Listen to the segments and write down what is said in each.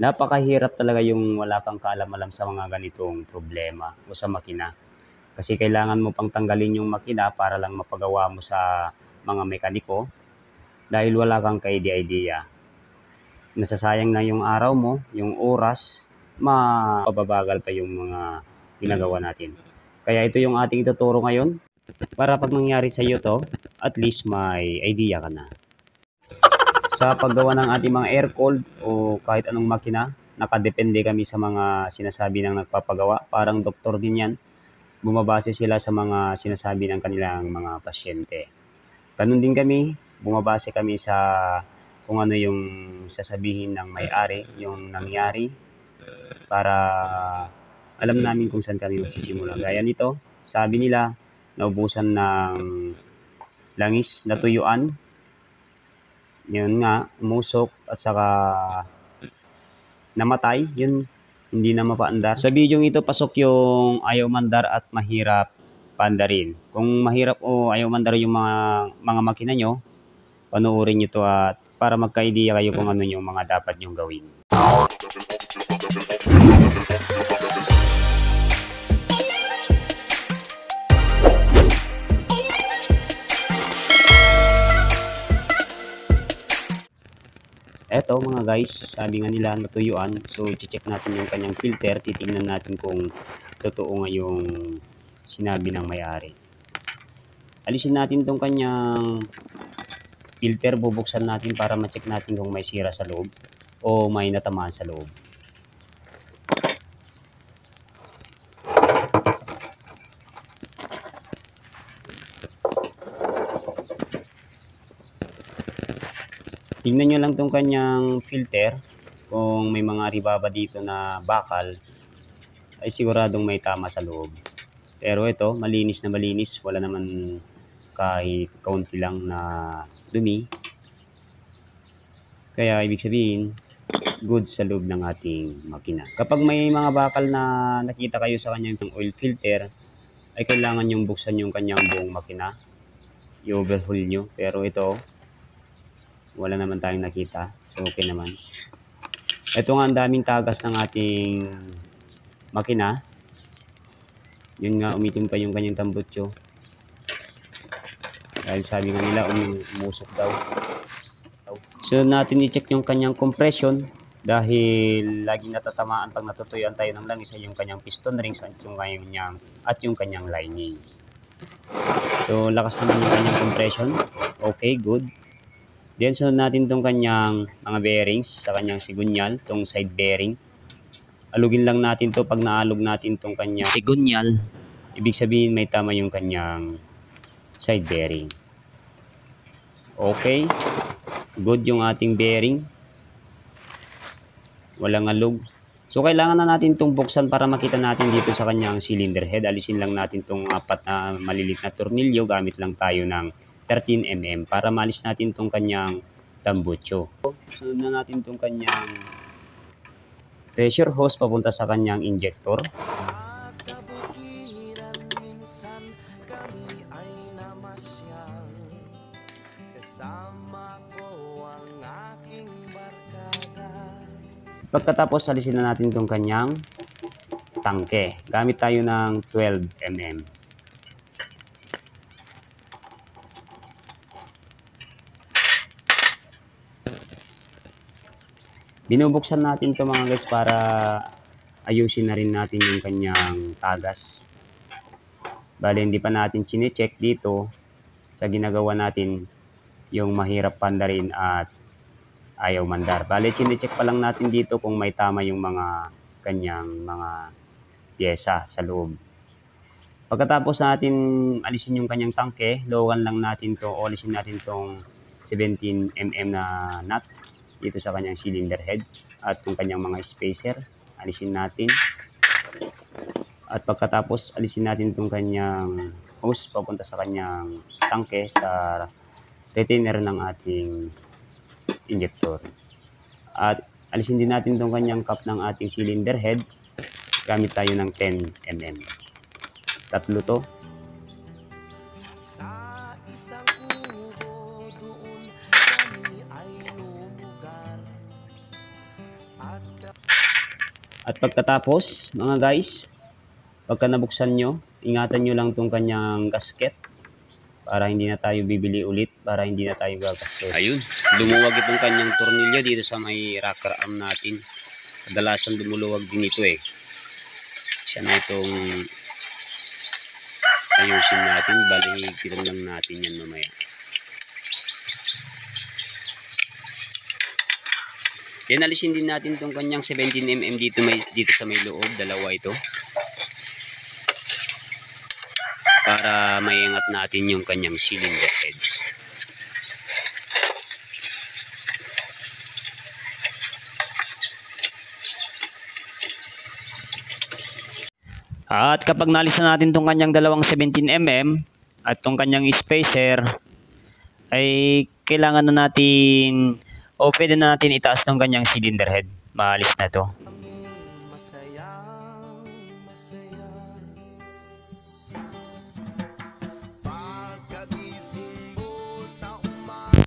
Napakahirap talaga yung wala kang kaalam-alam sa mga ganitong problema o sa makina. Kasi kailangan mo pang tanggalin yung makina para lang mapagawa mo sa mga mekaniko dahil wala kang ka-idea. Nasasayang na yung araw mo, yung oras, mapababagal pa yung mga ginagawa natin. Kaya ito yung ating ituturo ngayon para pag nangyari sa iyo to, at least may idea ka na. Sa paggawa ng ating mga air cooled o kahit anong makina, nakadepende kami sa mga sinasabi ng nagpapagawa. Parang doktor din yan. Bumabase sila sa mga sinasabi ng kanilang mga pasyente. Ganun din kami, bumabase kami sa kung ano yung sasabihin ng may-ari, yung nangyari, para alam namin kung saan kami magsisimula. Gaya nito, sabi nila, naubusan ng langis, natuyuan, yun nga, umusok at saka namatay, yun, hindi na mapaandar. Sa video ito, pasok yung ayaw mandar at mahirap paandarin. Kung mahirap o ayaw mandar yung mga makina nyo, panoorin nyo to at para magka-idea kayo kung ano yung mga dapat nyong gawin. Eto mga guys, sabi nga nila natuyuan. So i-check natin yung kanyang filter, titingnan natin kung totoo nga yung sinabi ng may-ari. Alisin natin tong kanyang filter, bubuksan natin para ma-check natin kung may sira sa loob o may natamaan sa loob. Tingnan nyo lang tong kanyang filter, kung may mga ribaba dito na bakal, ay siguradong may tama sa loob. Pero ito, malinis na malinis, wala naman kahit kaunti lang na dumi. Kaya ibig sabihin, good sa loob ng ating makina. Kapag may mga bakal na nakita kayo sa kanyang oil filter, ay kailangan yung buksan yung kanyang buong makina, i-overhaul nyo. Pero ito, wala naman tayong nakita, so okay naman. Ito nga, ang daming tagas ng ating makina. Yun nga, umitim pa yung kanyang tambutso dahil sabi nga nila umusok daw. So natin i-check yung kanyang compression dahil lagi natatamaan pag natutuyuan tayo ng langis ay yung kanyang piston rings at yung kanyang lining. So lakas naman yung kanyang compression. Okay, good. Then sunod natin tong kanyang mga bearings sa kanyang sigunyal, tong side bearing. Alugin lang natin to. Pag naalog natin tong kanyang sigunyal, ibig sabihin may tama yung kanyang side bearing. Okay, good yung ating bearing, walang alog. So kailangan na natin tong buksan para makita natin dito sa kanyang cylinder head. Alisin lang natin tong 4 na malilit na tornilyo, gamit lang tayo ng 13mm para malis natin tong kanyang tambutso. Sunod na natin tong kanyang pressure hose papunta sa kanyang injector. Pagkatapos, alisin na natin tong kanyang tangke. Gamit tayo ng 12mm. Binubuksan natin to mga guys para ayusin na rin natin yung kanyang tagas. Bali hindi pa natin chine-check dito sa ginagawa natin yung mahirap pandarin at ayaw mandar. Bali chine-check pa lang natin dito kung may tama yung mga kanyang mga pyesa sa loob. Pagkatapos natin alisin yung kanyang tangke, lowan lang natin to o alisin natin tong 17mm na nut dito sa kanyang cylinder head at yung kanyang mga spacer, alisin natin. At pagkatapos alisin natin itong kanyang hose papunta sa kanyang tangke sa retainer ng ating injector. At alisin din natin itong kanyang cap ng ating cylinder head, gamit tayo ng 10mm. Tatlo to. At pagkatapos, mga guys, pagka nabuksan nyo, ingatan nyo lang tong kanyang gasket para hindi na tayo bibili ulit, para hindi na tayo gagastos. Ayun, lumuwag itong kanyang tornilyo dito sa may rocker arm natin. Kadalasan lumuluwag din ito eh. Siya na itong ayusin natin, balihigitan lang natin yan mamaya. Then alisin din natin itong kanyang 17mm dito sa may loob, dalawa ito. Para maiangat natin yung kanyang cylinder head. At kapag nalisan natin itong kanyang dalawang 17mm at itong kanyang spacer, ay kailangan na natin o pwede na natin itaas itong kanyang cylinder head. Maalis na to.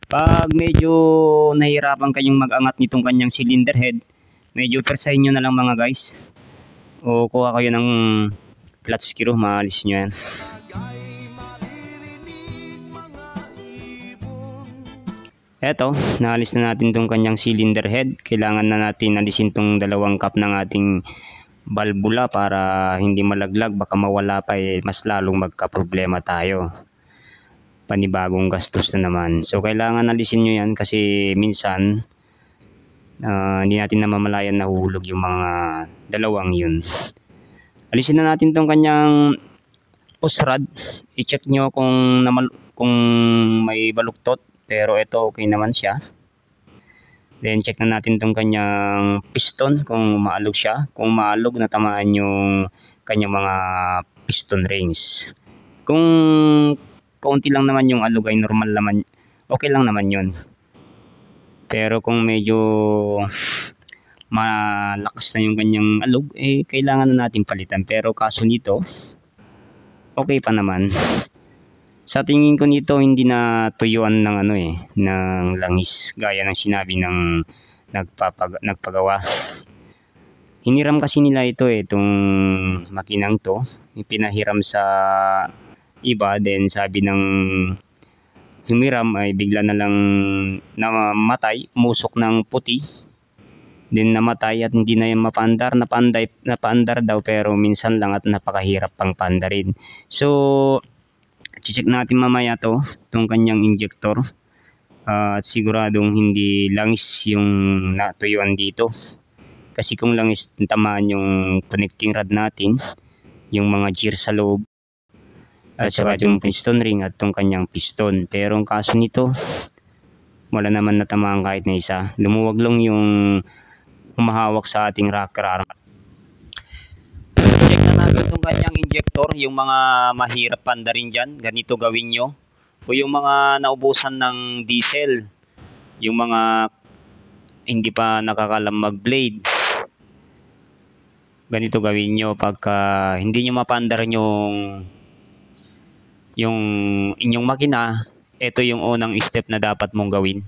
Pag medyo nahihirapan kayong mag-angat nitong kanyang cylinder head, medyo persahin nyo na lang mga guys. O kuha kayo ng flat screw, maalis nyo yan. Eto, naalis na natin itong kanyang cylinder head. Kailangan na natin alisin itong dalawang cap ng ating valvula para hindi malaglag. Baka mawala pa eh, mas lalong magka-problema tayo. Panibagong gastos na naman. So kailangan alisin nyo yan kasi minsan hindi natin namamalayan na huhulog yung mga dalawang yun. Alisin na natin tong kanyang push rod. I-check nyo kung may baluktot, pero ito okay naman siya. Then check na natin tong kanyang piston kung maalog siya. Kung maalog, natamaan yung kanyang mga piston rings. Kung kaunti lang naman yung alog ay normal naman, okay lang naman yun. Pero kung medyo malakas na yung kanyang alog, eh kailangan na natin palitan. Pero kaso nito, okay pa naman. Sa tingin ko nito, hindi na tuyuan ng ng langis gaya ng sinabi ng nagpagawa. Hiniram kasi nila ito itong makinang to, pinahiram sa iba, then sabi ng humiram ay bigla na lang namatay, musok ng puti, then namatay at hindi na yung mapaandar. Napaandar daw pero minsan lang at napakahirap pang paandarin. So check natin mamaya itong kanyang injector at siguradong hindi langis yung natuyuan dito, kasi kung langis tamaan yung connecting rod natin, yung mga gear sa loob at saka yung piston ring at itong kanyang piston. Pero ang kaso nito, wala naman natamaan kahit na isa. Lumuwag lang yung humahawak sa ating rocker arm. Check na natin itong kanyang injector. Yung mga mahirap pandarin dyan, ganito gawin nyo. O yung mga naubusan ng diesel, yung mga hindi pa nakakalam mag-blade, ganito gawin nyo. Pagka hindi nyo mapandar yung inyong makina, ito yung unang step na dapat mong gawin.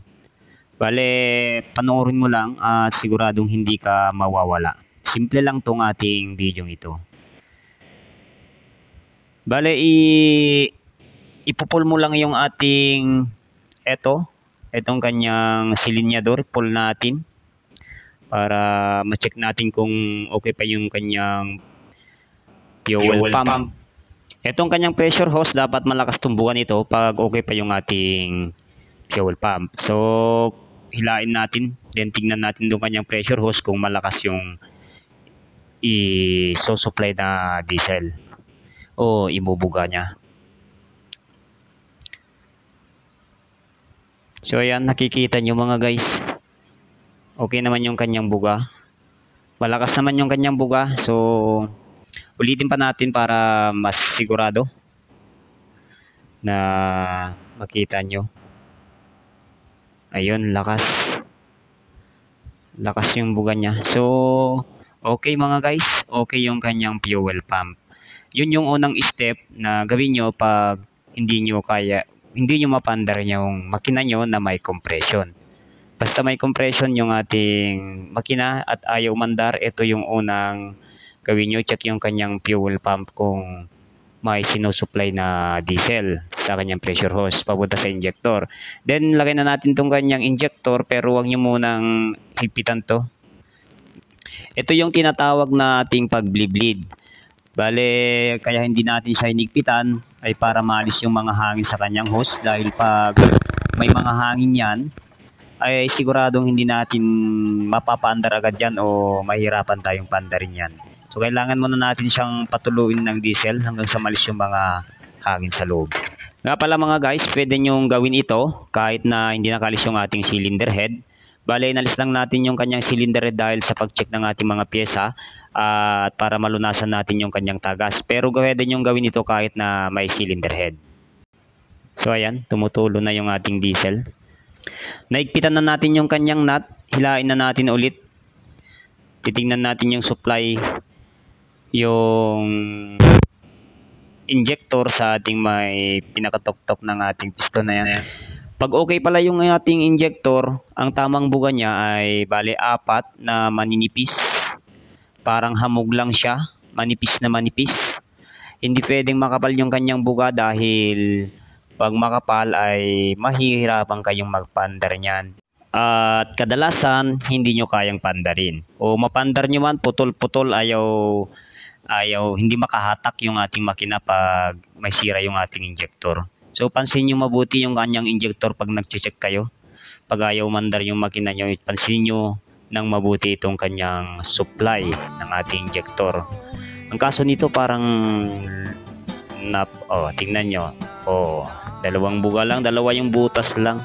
Bale, panoorin mo lang at siguradong hindi ka mawawala. Simple lang tong ating video ito. Bale, ipupul mo lang yung ating etong kanyang silinyador, pull natin para ma-check natin kung okay pa yung kanyang fuel pump. Etong kanyang pressure hose, dapat malakas tumbukan ito pag okay pa yung ating fuel pump. So hilain natin, then tingnan natin yung kanyang pressure hose kung malakas yung i-supply na diesel o ibubuga niya. So ayan, nakikita nyo mga guys, okay naman yung kanyang buga, malakas naman yung kanyang buga. So ulitin pa natin para mas sigurado na makita nyo. Ayun, lakas yung buga niya. So okay mga guys, okay yung kanyang fuel pump. Yun yung unang step na gawin nyo pag hindi nyo kaya hindi nyo mapandar yung makina nyo na may compression. Basta may compression yung ating makina at ayaw umandar, ito yung unang gawin nyo. Check yung kanyang fuel pump kung may sinusupply na diesel sa kanyang pressure hose papunta sa injector. Then lagay na natin tong kanyang injector, pero huwag nyo munang higpitan to. Ito yung tinatawag na ating pag-bleed. Bale, kaya hindi natin siya hinigpitan ay para maalis yung mga hangin sa kanyang hose, dahil pag may mga hangin yan ay siguradong hindi natin mapapaandar agad yan o mahirapan tayong pandarin yan. So kailangan muna natin siyang patuluin ng diesel hanggang sa malis yung mga hangin sa loob. Nga pala mga guys, pwede nyong gawin ito kahit na hindi nakalis yung ating cylinder head. Bale, inalis lang natin yung kanyang cylinder head dahil sa pag-check ng ating mga pyesa at para malunasan natin yung kanyang tagas. Pero pwede nyong gawin ito kahit na may cylinder head. So ayan, tumutulo na yung ating diesel. Naigpitan na natin yung kanyang nut, hilain na natin ulit. Titingnan natin yung supply, yung injector sa ating may pinakatok-tok ng ating piston na yan. Pag okay pala yung ating injector, ang tamang buga niya ay bale 4 na maninipis. Parang hamog lang siya, manipis na manipis. Hindi pwedeng makapal yung kanyang buga dahil pag makapal ay mahihirapan kayong magpandar niyan. At kadalasan hindi nyo kayang pandarin. O mapandar nyo man, putol-putol, ayaw hindi makahatak yung ating makina pag may sira yung ating injector. So pansin nyo mabuti yung kanyang injector pag nag-check kayo. Pag ayaw mandar yung makina nyo, pansin nyo ng mabuti itong kanyang supply ng ating injector. Ang kaso nito parang tingnan nyo. Dalawang buga lang, dalawa yung butas lang.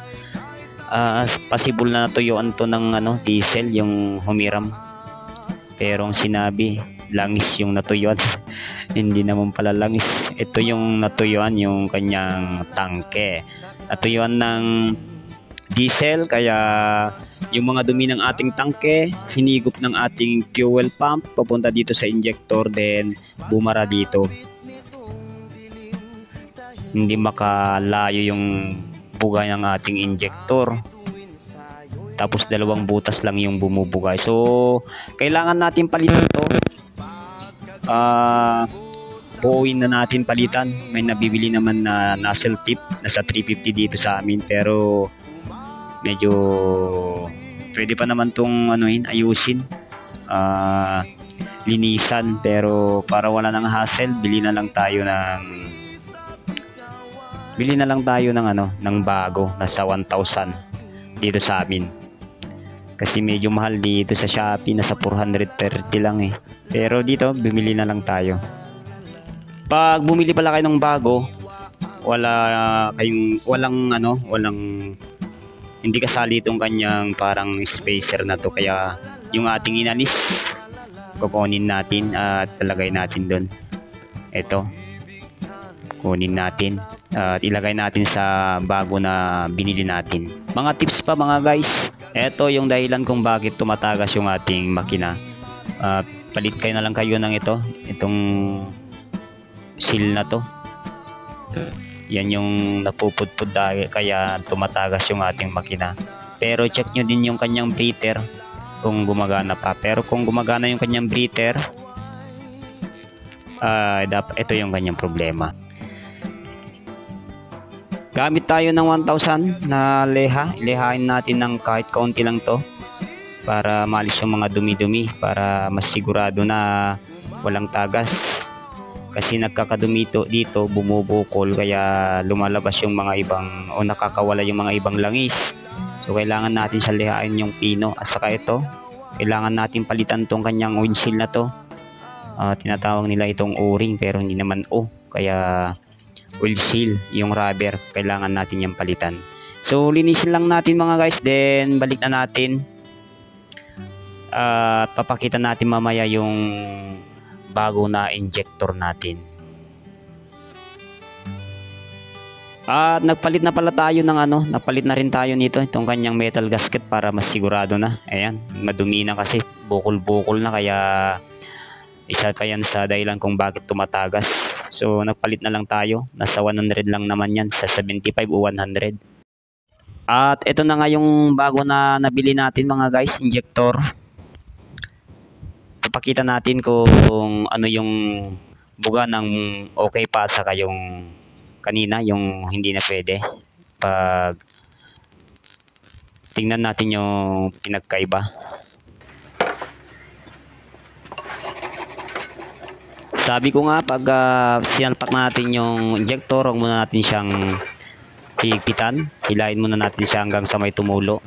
Possible na natuyuan to ng diesel yung humiram. Pero ang sinabi, langis yung natuyuan. Hindi naman pala langis. Ito yung natuyuan, yung kanyang tangke. Natuyuan ng diesel, kaya yung mga dumi ng ating tangke hinigop ng ating fuel pump papunta dito sa injector, then bumara dito. Hindi makalayo yung buga ng ating injector. Tapos dalawang butas lang yung bumubugay. So kailangan natin palitan to. Buuin na natin palitan. May nabibili naman na nozzle tip, nasa 350 dito sa amin, pero medyo pwede pa naman tong ayusin, linisan, pero para wala ng hassle, bili na lang tayo ng bago, nasa 1,000 dito sa amin. Kasi medyo mahal dito sa Shopee, nasa 430 lang eh. Pero dito, bumili na lang tayo. Pag bumili pala kayo ng bago, hindi kasali itong kanyang parang spacer na to, kaya yung ating inalis kukunin natin at ilagay natin doon. Ito, kunin natin at ilagay natin sa bago na binili natin. Mga tips pa mga guys, ito yung dahilan kung bakit tumatagas yung ating makina. Palit kayo na lang kayo ng itong seal na to. Yan yung napupudpud dahil kaya tumatagas yung ating makina. Pero check nyo din yung kanyang breather kung gumagana pa. Pero kung gumagana yung kanyang breather, ito yung kanyang problema. Gamit tayo ng 1,000 na leha. Ilehain natin ng kahit kaunti lang to para maalis yung mga dumi-dumi, para mas sigurado na walang tagas. Kasi nagkakadumi dito, bumubukol, kaya lumalabas yung mga ibang o nakakawala yung mga ibang langis. So kailangan natin siya lihain yung pino. At saka ito, kailangan natin palitan tong kanyang windshield na to. Tinatawag nila itong O-ring, pero hindi naman O, kaya oil seal, yung rubber, kailangan natin yung palitan. So linisin lang natin mga guys, then balik na natin at papakita natin mamaya yung bago na injector natin. At nagpalit na pala tayo ng napalit na rin tayo nito, itong kanyang metal gasket, para mas sigurado na. Ayan, madumi na kasi, bukol-bukol na, kaya isa pa yan sa dahilan kung bakit tumatagas. So nagpalit na lang tayo. Nasa 100 lang naman yan, sa 75 o 100. At ito na nga yung bago na nabili natin mga guys, injector. Papakita natin kung ano yung buga ng okay pa saka yung kanina yung hindi na pwede. Pag tingnan natin yung pinagkaiba. Sabi ko nga pag sinalpak natin yung injector, huwag muna natin siyang higpitan. Hilahin muna natin siya hanggang sa may tumulo.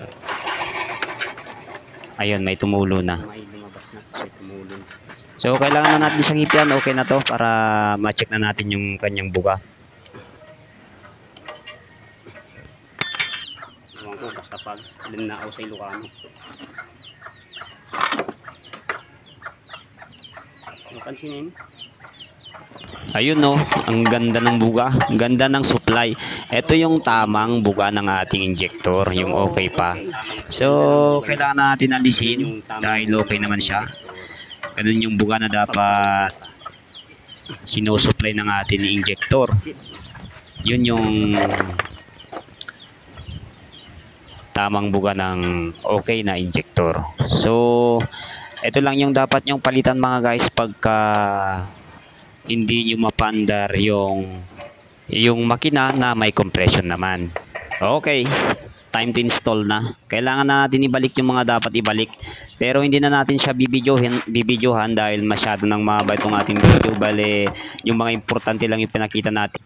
Ayun, may tumulo na. May lumabas na kasi tumulo. So kailangan na natin siyang hipitan. Okay na to para ma-check na natin yung kanyang buga. Ewan ko, basta pag linaaw sa Ilocano. Pansinin. Ayun no, ang ganda ng buga, ang ganda ng supply. Ito yung tamang buga ng ating injector, yung okay pa. So, kailangan natin alisin dahil okay naman siya. Ganun yung buga na dapat sinusupply ng ating injector. Yun yung tamang buga ng okay na injector. So, ito lang yung dapat nyong palitan mga guys pagka hindi nyo mapandar yung makina na may compression naman. Okay, time to install na. Kailangan na natin ibalik yung mga dapat ibalik. Pero hindi na natin siya bibidyohan dahil masyado nang mahaba itong ating video. Bale, yung mga importante lang yung pinakita natin.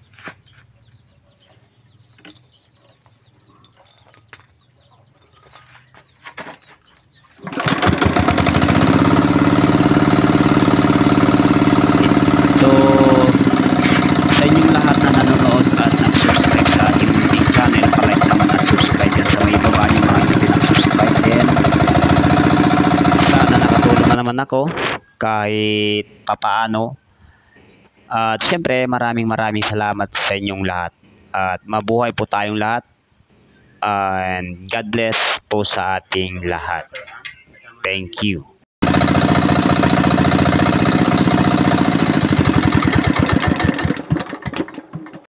So, sa inyong lahat na nanonood at nag-subscribe sa ating munting channel, palike naman at subscribe yan sa may baba yung mga hindi nag-subscribe din. Sana nakatulong na naman ako kahit papaano. At syempre maraming salamat sa inyong lahat. At mabuhay po tayong lahat. And God bless po sa ating lahat. Thank you.